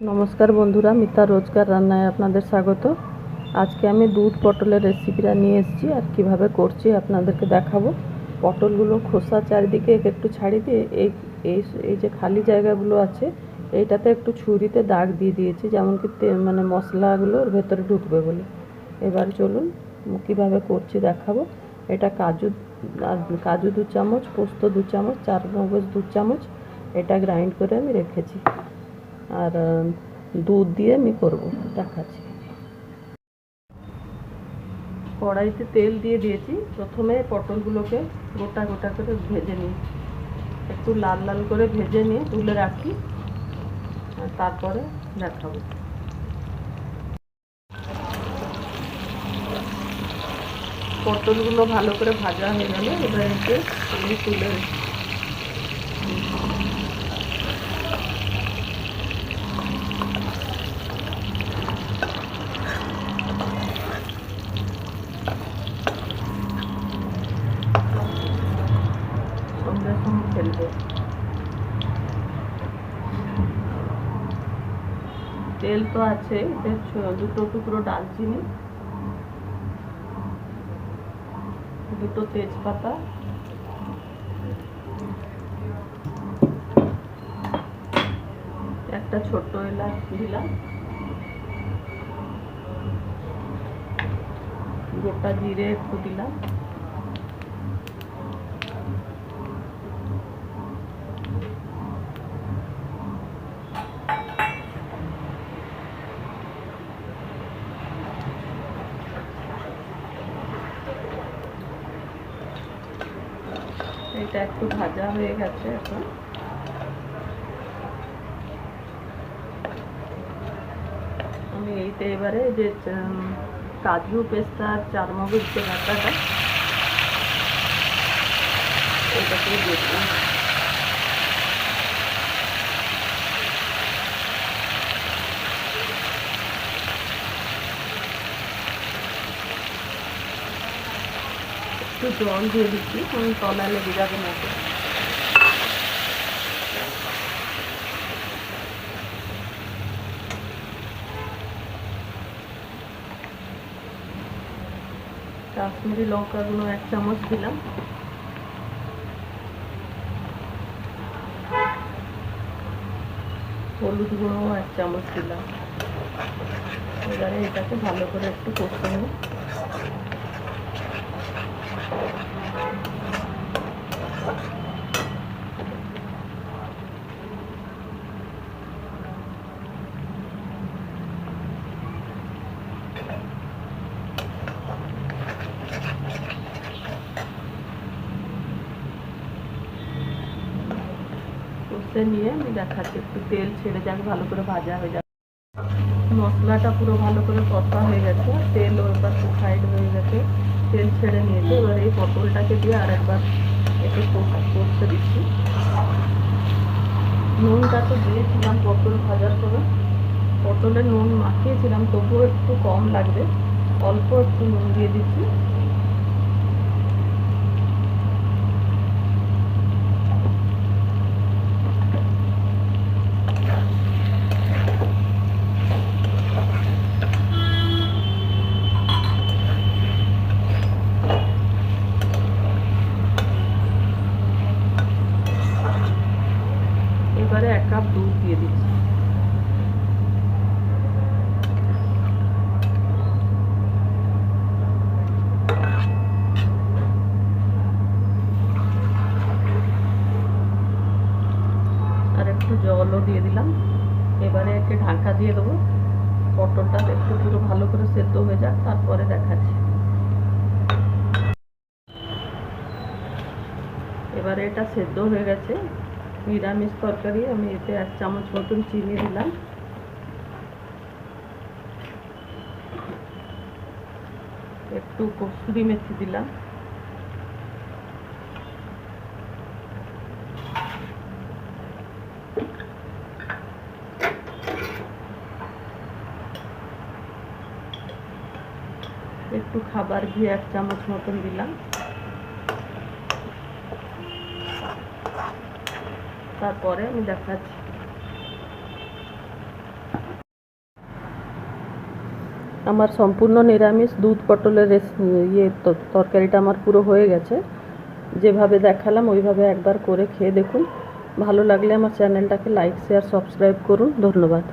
নমস্কার বন্ধুরা, মিতা রোজকার রান্নায় আপনাদের স্বাগত। আজকে আমি দুধ পটলের রেসিপিটা নিয়ে এসেছি আর কিভাবে করছি আপনাদেরকে দেখাবো। পটলগুলো খোসা চারিদিকে একটু ছাড়িয়ে দিয়ে এই এই যে খালি জায়গাগুলো আছে এইটাতে একটু ছুরিতে দাগ দিয়ে দিয়েছি, যেমন কি মানে মশলাগুলো ওর ভেতরে ঢুকবে বলে। এবার চলুন কীভাবে করছি দেখাবো। এটা কাজু 2 চামচ, পোস্ত 2 চামচ, চারমগজ 2 চামচ, এটা গ্রাইন্ড করে আমি রেখেছি। আর দুধ দিয়ে আমি করব, দেখাচ্ছি। কড়াইতে তেল দিয়ে দিয়েছি। প্রথমে পটলগুলোকে গোটা গোটা করে ভেজে নিই, একটু লাল লাল করে ভেজে নিয়ে তুলে রাখি, আর তারপরে দেখাবো। পটলগুলো ভালো করে ভাজা হয়ে গেলে এবার এতে আমি তুলে সঙ্গে সঙ্গে ফেলবো। তেল তো আছে, দুটো টুকরো ডালচিনি, দুটো তেজপাতা, একটা ছোট্ট এলাচ দিলাম, গোটা জিরে একটু দিলাম, এটা একটু ভাজা হয়ে গেছে। এখন আমি এইতে এবারে যে কাজু, পেস্তা আর চারমগজ যে বাটাটা এটাকে দিয়ে দিলাম। একটু জল দিয়ে দিচ্ছি, আমি তলায় লেগে যাবে না। কাশ্মীরি লঙ্কা গুঁড়ো 1 চামচ দিলাম, হলুদ গুঁড়ো 1 চামচ দিলাম। এবারে এটাকে ভালো করে একটু কষে নেব। কষে নিয়ে আমি দেখাচ্ছি, একটু তেল ছেড়ে যাক, ভালো করে ভাজা হয়ে যাবে। মশলাটা পুরো ভালো করে কষা হয়ে গেছে, তেল ওর পাশে সাইড হয়ে গেছে, তেল ছেড়ে নিয়েছে। এবার এই পটলটাকে দিয়ে আরেকবার একটু কষতে দিচ্ছি। নুনটা তো দিয়েছিলাম পটল ভাজার সময়, পটলে নুন মাখিয়েছিলাম, তবুও একটু কম লাগবে, অল্প একটু নুন দিয়ে দিচ্ছি। এবারে 1 কাপ দুধ দিয়ে দিচ্ছি। আর একটু জলও দিয়ে দিলাম। এবারে একে ঢাকা দিয়ে দেবো, পটলটা একটু পুরো ভালো করে সেদ্ধ হয়ে যাক, তারপরে দেখাচ্ছি। এবারে এটা সেদ্ধ হয়ে গেছে। নিরামিষ তরকারি, আমি এতে 1 চামচ মতন চিনি দিলাম, একটু কসুরি মেথি দিলাম, একটু খাবার ঘি 1 চামচ মতন দিলাম, তারপরে আমি দেখাচ্ছি। আমার সম্পূর্ণ নিরামিষ দুধ পটলের তরকারিটা আমার পুরো হয়ে গেছে। যেভাবে দেখালাম ওইভাবে একবার করে খেয়ে দেখুন। ভালো লাগলে আমার চ্যানেলটাকে লাইক শেয়ার সাবস্ক্রাইব করুন। ধন্যবাদ।